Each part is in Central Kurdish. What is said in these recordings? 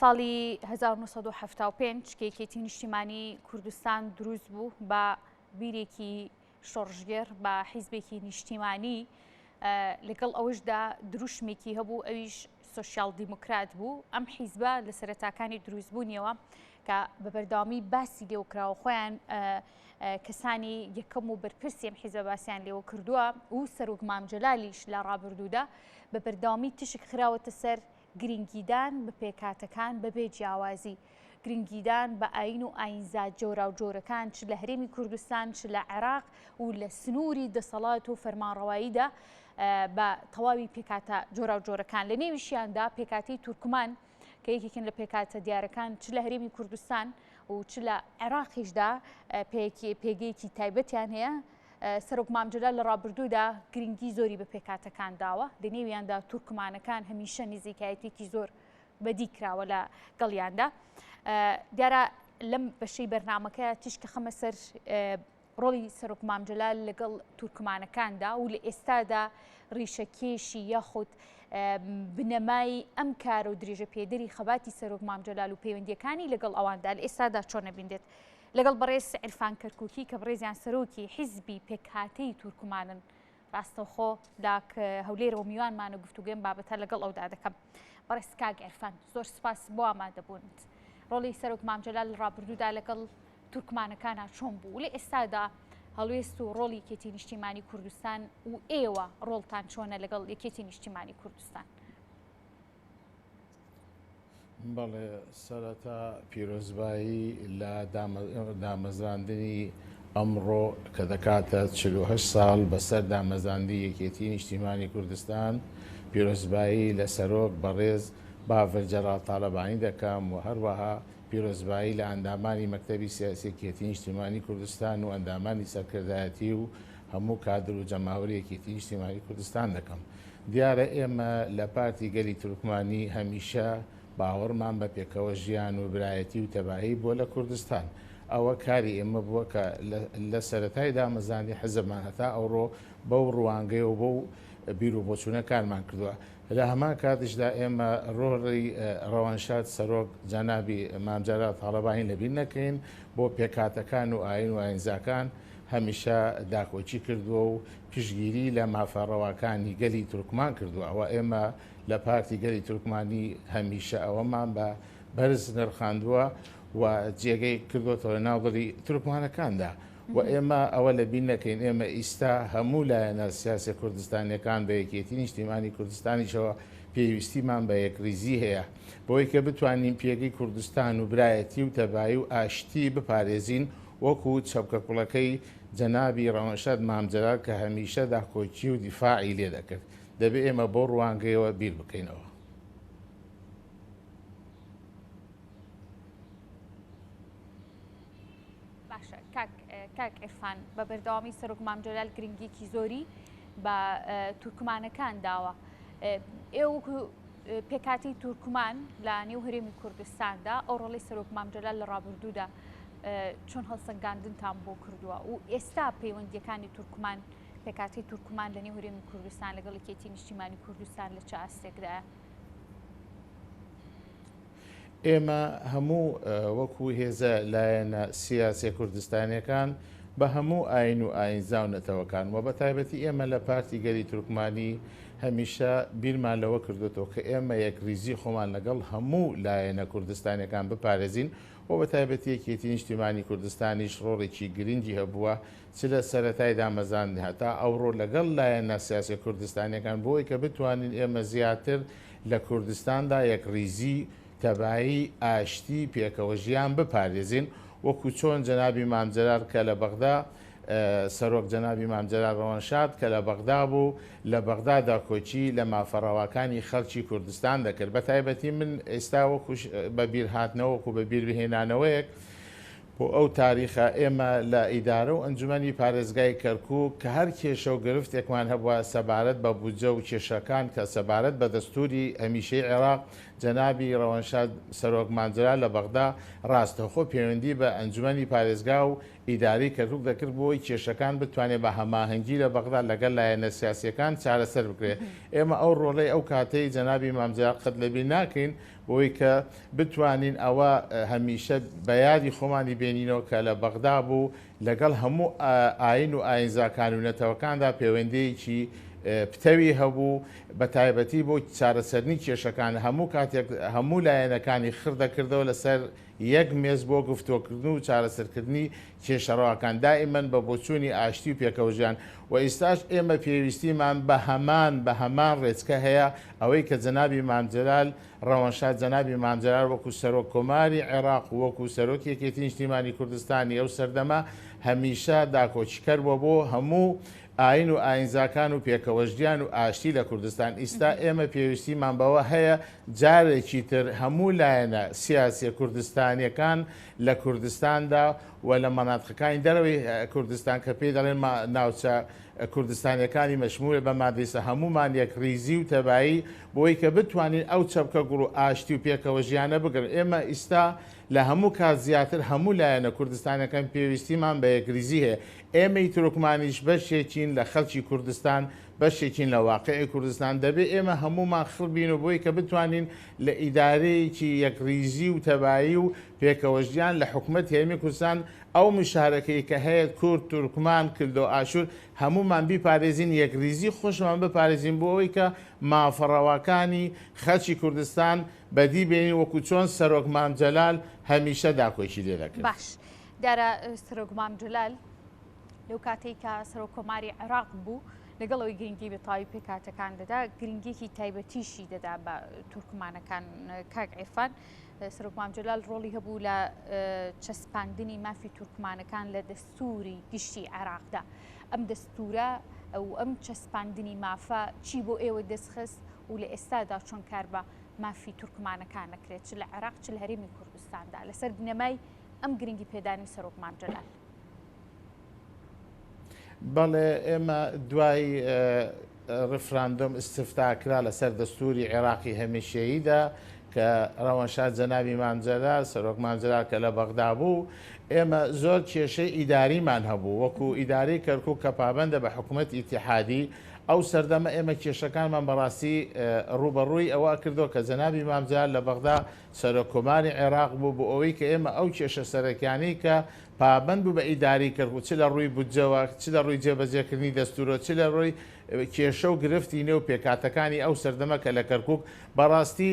ساڵی 1975 کە یەکێتی نیشتیمانی کوردستان دروست بوو بە بیرێکی شۆڕژگەر بە حیزبێکی نیشتیمانی لەگەڵ ئەوەشدا دروشمێکی هەبوو ئەویش سۆشیال دیموکرات بوو. ئەم حیزبە لە سەرەتاکانی دروستبوونیەوە کە بە بەرداوامی باسی لێوکراوە خۆیان کەسانی یەکەم و بەرپرسی ئەم حیزبە باسییان لێوە کردووە و سەرۆک مام جەلالیش لە ڕابردوودا بە بەرداوامی تشک خراوەتە سەر گرنگیدان بە پێکاتەکان بەبێ جیاوازی، گرنگیدان بە ئاین و ئاینزا جۆرا و جۆرەکان چ لە هەرێمی کوردستان چ لە عێراق و لە سنووری دەسەڵات و فەرمانڕەواییدا بە تەواوی پێکاتە جۆرا و جۆرەکان. لە نێویشیاندا پێکاتی تورکمان کە یەکێکن لە پێکاتە دیارەکان چ لە هەرێمی کوردستان و چ لە عێراقیشدا پێگەیەکی تایبەتیان هەیە. سەرۆک مام جەلال لە ڕابردوودا گرنگی زۆری بە پێکاتەکان داوە، لە نێویاندا تورکمانەکان هەمیشە نزیکایەتێکی زۆر بەدی کراوە لە گەڵیاندا. دیارە لەم بەشەی بەرنامەکە تیشکە خەمە سەر ڕۆڵی سەرۆک مام جەلال لەگەڵ تورکمانەکاندا و لە ئێستادا ڕیشەکێشی یاخود بنەمای ئەم کارە و درێژە پێدەری خەباتی سەرۆک مام جەلال و پەیوەندیەکانی لەگەڵ ئەواندا لە ئێستادا چۆن نەبیندێت. لەگەڵ بەڕێز عیرفان کەرکووکی کە بڕێزیان سەرۆکی حیزبی پێکهاتەی تورکمانن ڕاستەوخۆ لاک هەولێرەوە میوانمانە گفتوگوێم بابەتە لەگەڵ ئەودا دەکەم. بەڕێز کاک عیرفان زۆر سپاس بۆ ئامادەبوونت. ڕۆڵی سەرۆک مام جەلال لە ڕابردوودا لەگەڵ تورکمانەکانە چۆن بوو؟ لە ئێستادا هەڵوێست و ڕۆڵی یەکێتی نیشتیمانی کوردستان و ئێوە ڕۆڵتان چۆنە لەگەڵ یەکێتی نیشتیمانی کوردستان؟ بەڵێ سەرەتا پیرۆزبایی لە دامەزراندنی ئەمڕۆ کە دەکاتە 48 ساڵ بەسەر دامەزراندنی یەکێتی نیشتیمانی کوردستان پیرۆزبایی لە سەرۆک بەڕێز باڤەر جەلال تاڵەبانی دەکەم و هەروەها پیرۆزبایی لە ئەندامانی مەکتەبی سیاسی یەکێتی نیشتیمانی کوردستان و ئەندامانی سەرکردایەتی و هەموو کادر و جەماوەری یەکێتی نیشتیمانی کوردستان دەکەم. دیارە ئێمە لە پارتی گەلی تورکمانی هەمیشە باوەڕمان بە پێکەوە ژیان و برایەتی و تەباهی بۆ لە کوردستان. ئەوە کاری ئێمە بووە کە لە سەرەتای دامەزانی حەزبمان هەتا ئەوڕۆ بەو ڕوانگەی و بەو بیر و بۆچوونەکانمان کردووە. لە هەمان کاتشدا ئێمە ڕۆڵی ڕەوانشاد سەرۆک جەنابی مام جەلال تاڵەبانی لەبیر نەکەین بۆ پێکاتەکان و ئاین و ئاینزاکان هەمیشە داکۆچی کردووە و پشگیری لە مافەڕەواکانی گەلی تورکمان کردووە. ئەوە ئێمە لە پارتی گەلی تورکمانی هەمیشە ئەوەمان بە بەرز نرخاندووە و جێگەی کردوەوە ناوڵی تورکمانەکاندا و ئێمە ئەوە لەبیر نەکەین. ئێمە ئیستا هەموو لایەنە سیاسی کوردستانیەکان بە یەکێتی نیشتیمانی کوردستانیشەوە پێویستیمان بە یەکریزی هەیە بۆی کە بتوانین پێگەی کوردستان و برایەتی و تەبایی و ئاشتی بپارێزین وەکو چەپکە کوڵەکەی جەنابی ڕەوانشاد مام جەلال کە هەمیشە داخۆچی و دیفاعی لێ دەکرد. دەبێت ئێمە بۆ ڕوانگەیەوە بیر بکەینەوە. باشە کاک عیرفان بە بەردەوامی سەرۆک مام جەلال گرنگێکی زۆری بە تورکمانەکان داوە. ئێوە پێکاتی تورکمان لە نێو هەرێمی کوردستاندا ئەو ڕۆڵی سەرۆک مام جەلال لە ڕابردوودا چۆن هەڵسەنگاندنتان بۆ کردووە و ئێستا پەیوەندیەکانی تورکمان پێکاتی تورکمان لە نێو هەرێمی کوردستان لەگەڵ یەکێتی نیشتیمانی کوردستان لە چه ئاستێکدایە؟ ئێمە هەموو وەکو هێزە لایەنە سیاسی کوردستانیەکان بە هەموو ئاین و ئاینزا و نەتەوەکان و بە تایبەتی ئێمە لە پارتی گەلی تورکمانی هەمیشە بیرمان لەوە کردوێتەوە کە ئێمە یەکریزی خۆمان لەگەڵ هەموو لایەنە کوردستانیەکان بپارێزین و بە تایبەتی یەکێتی نیشتیمانی کوردستانیش ڕۆڵێکی گرنگی هەبووە چ لە سەرەتای دامەزاندنی هەتا ئەوڕۆ لەگەڵ لایەنە سیاسی کوردستانیەکان بۆی کە بتوانین ئێمە زیاتر لە کوردستاندا یەکریزی تەبایی ئاشتی پێکەوە ژیان بپارێزین وەکو چۆن جەنابی مام جەلال کە لە بەغدا سەرۆک جەنابی مام جەلال ڕەوانشاد کە لە بەغدا بوو لە بەغدادا کۆچی لە مافەڕەواکانی خەڵکی کوردستان دەکرد. بە تایبەتی من ئێستا وەکو بە بیرهاتنەوە وەکو بە بیربهێنانەوەیەک بۆ ئەو تاریخە ئێمە لە ئیدارە و ئەنجومەنی پارێزگای کەرکووک کە هەر کێشە و گرفتێکمان هەبووە سەبارەت بە بودجە و کێشەکان کە سەبارەت بە دەستوری هەمیشەی عێراق جەنابی ڕەوەنشاد سەرۆک مانجرا لە بەغدا ڕاستەوخۆ پەیوەندی بە ئەنجومەنی پارێزگا و ئیداری کەرکووک دەکرد بۆی کێشەکان بتوانێت بە هەماهەنگی لە بەغدا لەگەڵ لایەنە سیاسیەکان چارەسەر بکرێت. ئێمە ئەو ڕۆڵەی ئەو کاتەی جەنابی مامجرا قەت لەبیر ناکەین بۆی کە بتوانین ئەوە هەمیشە بە یادی خۆمانی بێنینەوە کە لە بەغدا بوو لەگەڵ هەموو ئاین و ئاینزاکان و نەتەوەکاندا پەیوەندیەکی پتەوی هەبوو بە تایبەتی بۆ چارەسەرنی کێشەکان هەموو کاتێک هەموو لایەنەکانی خردەکردەوە لەسەر یەک مێز بۆ گفتۆکردن و چارەسەرکردنی کێشەڕەوەکان دائیمەن بە بۆچوونی ئاشتی و پێکەوژیان و ئێستاش ئێمە پێویستیمان بە هەمان ڕێچکە هەیە ئەوەی کە جەنابی مامجلال ڕەوەنشاد جەنابی مامجلال وەکو سەرۆک کۆماری عێراق وەکو سەرۆکی یەکێتی نیشتیمانی کوردستانی ئەو سەردەما هەمیشە داکۆچیکەر بووە بۆ هەموو ئاین و ئاینزاکان و پێکەوەژیان و ئاشتی لە کوردستان. ئیستا ئێمە پێویستیمان بەوە هەیە جارێکی تر هەموو لایەنە سیاسی کوردستانیەکان لە کوردستاندا و لە مەناطقەکانی دەرەوەی کوردستان کە پێی دەڵێن ناوچە کوردستانیەکانی مەشمولە بە مادەیسە هەمومان یەک ریزی و تەبایی بۆی کە بتوانین ئەو چەپکە گوڕ و ئاشتی و پێکەوەژیانە بگرن. ئێمە ئیستا لە هەموو کات زیاتر هەموو لایەنە کوردستانەکان پێویستیمان بە یەکریزی هەیە. ئێمەی تورکمانیش بەشێکین لە خەڵکی کوردستان بەشێکین لە واقعی کوردستان دەبێت ئێمە هەمومان خڕبین و بۆی کە بتوانین لە ئیدارەیەکی یەکریزی و تەبایی و پێکەوەژیان لە حکوومەت هێرمی کوردستان ئەو مشارەکەی کە هەیە کورد تورکمان کردو ئاشور هەمومان بیپارێزین یەکریزی خۆشمان بپارێزین بۆ ئەوەی کە مافەڕەوەکانی خەڵکی کوردستان بەدی بێنین وەکو چۆن سەرۆک مامجلال هەمیشە داکۆچی لێ دەکرد. باش دیارە سەرۆک مامجلال لەو کاتێک کە سەرۆک کۆماری عێراق بوو لەگەڵەوەی گرنگی بە تاوی پێکاتەکان دەدا گرنگێکی تایبەتیشی دەدا بە تورکمانەکان. کاک عێرفان سەرۆک مامجلال ڕۆڵی هەبوو لە چەسپاندنی مافی تورکمانەکان لە دەستوری گشتی عێراقدا. ئەم دەستورە ئەو ئەم چەسپاندنی مافە چی بۆ ئێوە دەستخست و لە ئێستادا چۆن کار بە مافی تورکمانەکان نەکرێت چ لە عێراق چ لە هەرێمی کوردستاندا لەسەر بنەمای ئەم گرنگی پێدانی سەرۆک مامجلال؟ بەڵێ ئێمە دوای ڕفراندۆم استفتاکرا لەسەر دەستوری عێراقی هەمیشەییدا کە ڕەوەنشاد جەنابی مامجلال سەرۆک مامجلال کە لە بەغدا بوو ئێمە زۆر کێشەی ئیداریمان هەبوو وەکو ئیداری کەرکووک کە پابەندە بە حکوومەت ئیتیحادی ئەو سەردەمە ئێمە کێشەکانمان بەڕاستی ڕوبەڕووی ئەوە کردو کە جەنابی مامجلال لە بەغدا سەرۆک کۆماری عێراق بوو بۆ ئەوەی کە ئێمە ئەو کێشە سەرەکیانەی کە پابند بوو بە ئیداری کەرکووک چ لە ڕووی بودجەوە چ لە ڕووی جێبەجێکردنی دەستورۆ چ لە ڕووی کێشە و گرفتی نێو پێکاتەکانی ئەو سەردەمە کە لە کەرکووک بەڕاستی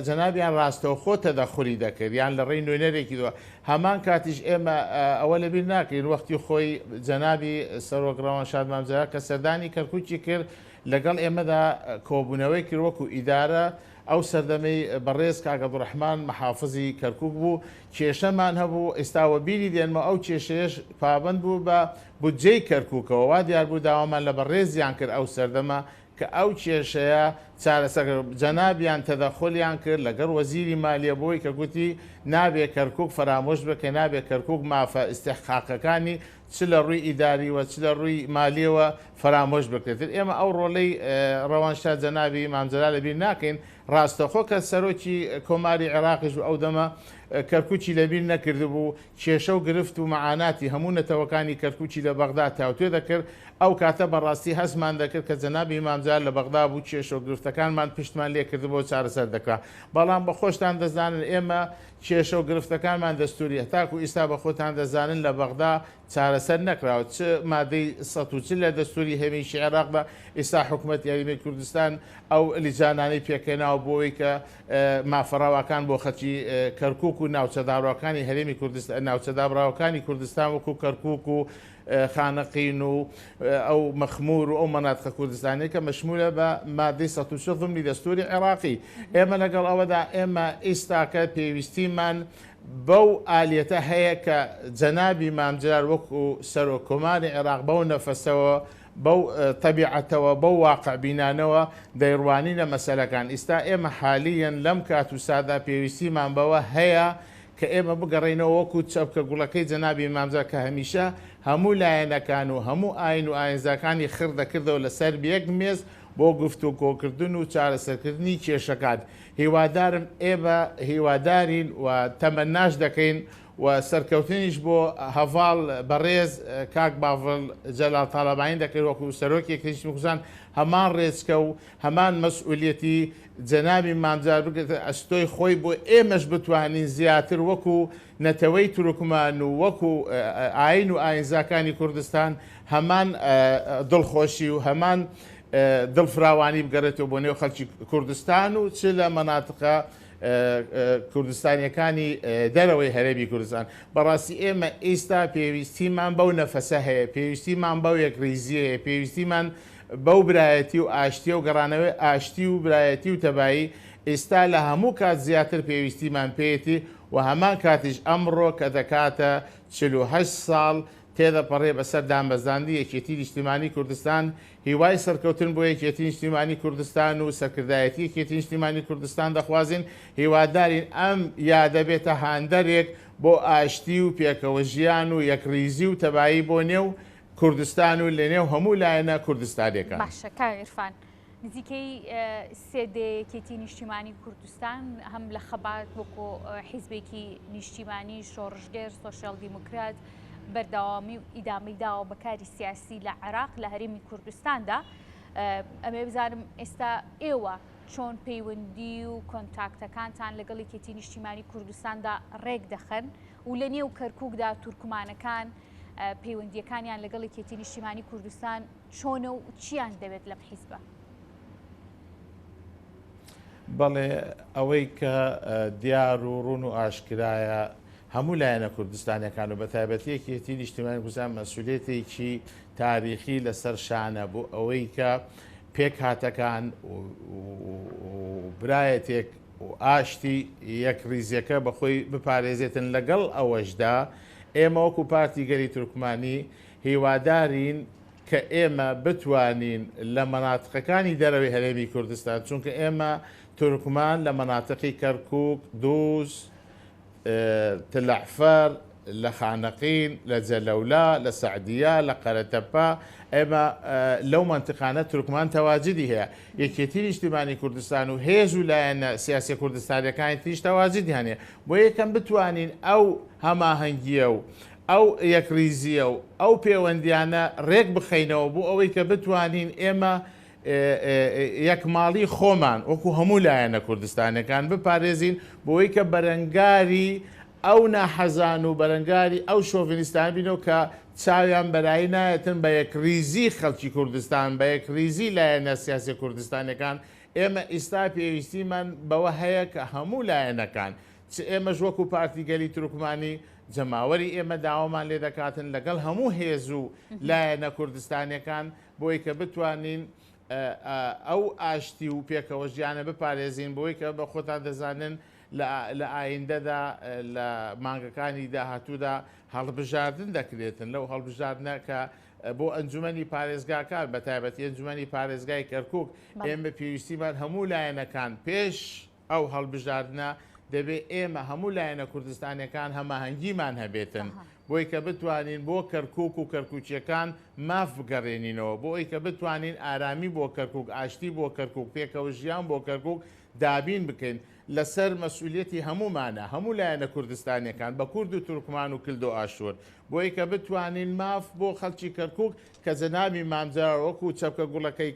جەنابیان ڕاستەوخۆ تەدەخولی دەکرد یان لە ڕێی نوێنەرێکی دووە هەمان کاتیش ئێمە ئەوە لەبیر ناکەین وەختی خۆی جەنابی سەرۆک ڕەوەنشاد مامجلال کە سەردانی کەرکووکی کرد لەگەڵ ئێمەدا کۆبوونەوەی کرد وەکو ئیدارە ئەو سەردەمەی بەڕێز کاک عەبدوڕەحمان محافزی کەرکووک بوو کێشەمان هەبوو ئێستاوە بیری دێنمە ئەو کێشەیەش پابند بوو بە بودجەی کەرکووکەوە وا دیار بوو داوامان لە بەڕێزیان کرد ئەو سەردەمە کە ئەو کێشەیە چارەسەر جەنابیان تەدەخۆلیان کرد لەگەڵ وەزیری مالیە بۆی کە گوتی نابێ کەرکووک فرامۆش بکە نابێ کەرکووک مافە ئیستحقاقەکانی چ لە ڕووی ئیداریوە چ لە ڕووی مالیەوە فرامۆش بکرێت. ئێمە ئەو ڕۆڵەی ڕەوەنشاد جەنابی مامجلال لەبیر ناکەین ڕاستەخۆ کە سەرۆکی کۆماری عێراقیش و ئەو دەمە کەرکووکی لەبیر نەکرد بوو کێشە و گرفت و مەعاناتی هەموو نەتەوەکانی کەرکووکی لە بەغدا تاوتوێ دەکرد ئەو کاتە بەڕاستی هەستمان دەکرد کە جەنابی مامجلال لە بەغدا بوو کێشە و گرفتەکانمان پشتمان لێ کرد بۆ چارەسەر دەکرا. بەڵام بە خۆشتان دەزانن ئێمە کێشە و گرفتەکانمان دەستوریە تاکو ئیستا بە خۆتان دەزانن لە بەغدا چارەسەر نەکراوە چ مادەی ١40 لە دەستوری هەمیشی عێراقدا ئێستا حکوومەت یاریدەری کوردستان ئەو لیجانانەی پێکەناوە بۆەوەی کە مافەڕاوەکان بۆ خەڵکی کەرکووک و ناوچەداڕاوەکانی هەرێمی کوردستان ناوچەدابراوەکانی کوردستان وەکو کەرکووک و خانەقین و ئەو مەخمور و ئەو مەناطقە کوردستانی کە مەشمولە بە مادەی ١40 ضمنی دەستوری عێراقی. ئێمە لەگەڵ ئەوەدا ئێمە ئێستاکە پێویستیمان بەو ئالیەتە هەیە کە جەنابی مامجلال وەکو سەرۆک کۆماری عێراق بەو نەفەسەوە بەو تەبیعەتەوە بەو واقع بینانەوە دەیڕوانی لە مەسەلەکان. ئێستا ئێمە حالیەن لەم کات و سادا پێویستیمان بەوە هەیە کە ئێمە بگەڕێنەوە وەکو چەپکە گوڵەکەی جەنابی مامجلال کە هەمیشە هەموو لایەنەکان و هەموو ئاین و ئاینزاکانی خڕ دەکردەوە لەسەر یەک مێز بۆ گفتو کۆکردن و چارەسەرکردنی کێشەکان هیوادارم ئێمە هیوادارین و تەمەناش دەکەین و سەرکەوتنیش بۆ هەڤاڵ بەڕێز کاک باڤڵ جەلال تاڵەبانی دەکەین وەکو سەرۆکی کریشتمی کوردستان هەمان ڕێچکە و هەمان مەسئولیەتی جەنابی مامجار بگرێتە ئەستۆی خۆی بۆ ئێمەش بتوانین زیاتر وەکو نەتەوەی تورکمان و وەکو ئاین و ئاینزاکانی کوردستان هەمان دڵخۆشی و هەمان دڵفراوانی بگەڕێتەوە بۆ نێو خەڵکی کوردستان و چ لە مەناتقە کوردستانیەکانی دەرەوەی هەرێمی کوردستان بەڕاستی ئێمە ئێستا پێویستیمان بەو نەفەسە هەیە پێویستیمان بەو یەکریزیەیە پێویستیمان بەو برایەتی و ئاشتیە و گەڕانەوەی ئاشتی و برایەتی و تەبایی ئێستا لە هەموو کات زیاتر پێویستیمان پێێتی و هەمان کاتیش ئەمڕۆ کە دەکاتە 48 ساڵ تێدەپەڕێ بەسەر دامەزاندی یەکێتی نیشتیمانی کوردستان هیوای سەرکەوتن بۆ یەکێتی نیشتیمانی کوردستان و سەرکردایەتی یەکێتی نیشتیمانی کوردستان دەخوازین هیوادارین ئەم یادەبێتە هاندەرێک بۆ ئاشتی و پێکەوە ژیان و یەکریزی و تەبایی بۆ نێو کوردستان و لە نێو هەموو لایەنە کوردستانێکە. باشە کاک عیرفان نزیکەی سێدەیەکێتی نیشتیمانی کوردستان هەم لە خەبات وەکو حیزبێکی نیشتیمانی شۆڕژگەر سۆشیال دیموکرات بەردەوامی و ئیدامەی داوە بەکاری سیاسی لە عێراق لە هەرێمی کوردستاندا ئەمێ بزانم ئێستا ئێوە چۆن پەیوەندی و کۆنتاکتەکانتان لەگەڵ یەکێتی نیشتیمانی کوردستاندا ڕێک دەخەن و لە نێو کەرکووکدا تورکمانەکان پەیوەندیەکانیان لەگەڵ یەکێتی نیشتیمانی کوردستان چۆنە و چیان دەوێت لەم حیزبە؟ بەڵێ ئەوەی کە دیار و ڕوون و ئاشکرایە هەموو لایەنە کوردستانیەکان و بە تایبەتی یەکێتی نیشتیمانی کوردستان مەسئولیەتێکی تاریخی لەسەر شانە بوو ئەوەی کە پێک هاتەکان و برایەتێک و ئاشتی یەکریزیەکە بەخۆی بپارێزێتن لەگەڵ ئەوەشدا ئێمە وەکو پارتی گەلی تورکمانی هیوادارین کە ئێمە بتوانین لە مەناتقەکانی دەرەوەی هەرێمی کوردستان چونکە ئێمە تورکمان لە مەناتقی کەرکووک دووس تلعفەر لە خانەقین لە جەلەولا لە سەعدیە لە قەرەتەپا ئێمە لەو منتیقانە تورکمان تەواجدی هەیە یەکێتی نیشتیمانی کوردستان و هێز و لایەنە سیاسی کوردستانیەکانی تریش تەواجدی هەنێ بۆ یەکەم بتوانین ئەو هەماهەنگیە و ئەو یەکریزیە و ئەو پەیوەندیانە ڕێک بخەینەوە بوو ئەوەی کە بتوانین ئێمە یەکماڵی خۆمان وەکو هەموو لایەنە کوردستانەکان بپارێزین بۆی کە بەرەنگاری ئەو ناحەزان و بەرەنگاری ئەو شۆڤینیستان بینەوە کە چاویان بەرایی نایەتن بە یەکریزی خەڵکی کوردستان بە یەکریزی لایەنە سیاسی کوردستانەکان ئێمە ئێستا پێویستیمان بەوە هەیە کە هەموو لایەنەکان ئێمەش وەکو پارتی گەلی تورکمانی جەماوەری ئێمە داوامان لێ دەکاتن لەگەڵ هەموو هێز و لایەنە کوردستانیەکان بۆی کە بتوانین ئەو ئاشتی و پێکەوە ژیانە بپارێزین بۆی کە بە خۆتان دەزانن لە ئایندەدا لە مانگەکانی داهاتوودا هەڵبژاردن دەکرێتن لەو هەڵبژاردنە کە بۆ ئەنجومەنی پارێزگاکان بە تایبەتی ئەنجومەنی پارێزگای کەرکووک ئێمە پێویستیمان هەموو لایەنەکان پێش ئەو هەڵبژاردنە دەبێت ئێمە هەموو لایەنە کوردستانەکان هەماهەنگیمان هەبێتن بۆی کە بتوانین بۆ کەرکووک و کەرکووچیەکان ماف بگەڕێنینەوە بۆی کە بتوانین ئارامی بۆ کەرکووک ئاشتی بۆ کەرکووک پێکەوە ژیان بۆ کەرکووک دابین بکەین لەسەر مەسئولیەتی هەمومانە هەموو لایەنە کوردستانیەکان بە کورد و تورکمان و کلد و ئاشور بۆی کە بتوانین ماف بۆ خەڵکی کەرکووک کە جەنابی مامجار وەکو چەپکە گوڵەکەی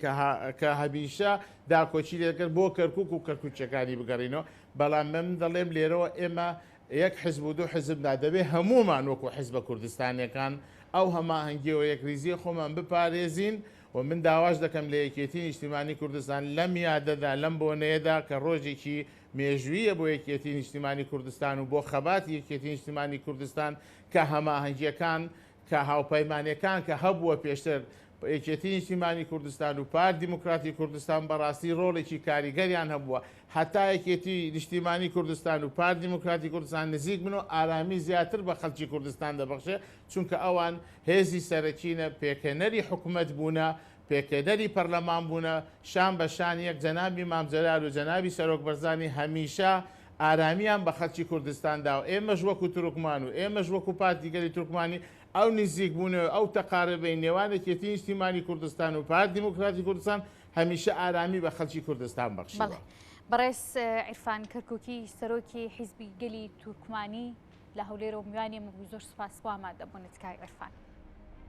کە هەمیشە داکۆچی دەکرد بۆ کەرکووک و کەرکووچەکانی بگەڕینەوە بەڵام من دەڵێم لێرەوە ئێمە یەک حزب و دوو حزبدا دەبێت هەمومان وەکو حزبە کوردستانیەکان ئەو هەماهەنگی و یەکریزی خۆمان بپارێزین و من داواش دەکەم لە یەکێتی نیشتیمانی کوردستان لەم یادەدا لەم بۆنەیەدا کە ڕۆژێکی مێژوویە بۆ یەکێتی نیشتیمانی کوردستان و بۆ خەباتی یەکێتی نیشتیمانی کوردستان کە هەماهەنگیەکان کە هاوپەیمانیەکان کە هەبووە پێشتر یەکێتی نیشتیمانی کوردستان و پارت دیموکراتی کوردستان بەڕاستی ڕۆڵێکی کاریگەریان هەبووە حتا یەکێتی نیشتیمانی کوردستان و پارت دیموکراتی کوردستان نزیک بن و ئارامی زیاتر بە خەڵکی کوردستان دەبەخشێ چونکە ئەوان هێزی سەرەکینە پێکەنەری حکوومەت بوونە پێکەدەری پەرلەمان بوونە شان بە شان یەک جەنابی مامجەلال و جەنابی سەرۆک بەرزانی هەمیشە ئارامیان بە خەڵکی کوردستاندا و ئێمەش وەکو تورکمان و ئێمەش وەکو پارتی گەلی تورکمانی ئەو نزیک بوونەوە ئەو تەقاربەی نێوان یەکێتی نیشتیمانی کوردستان و پارتی دیموکراتی کوردستان هەمیشە ئارامی بە خەڵکی کوردستان بەخشیوە. بەڕێز عیرفان کەرکووکی سەرۆکی حیزبی گەلی تورکمانی لە هەولێرە و میوانی مەبوو زۆر سوپاس بۆ ئامادەبوونت کاک عیرفان.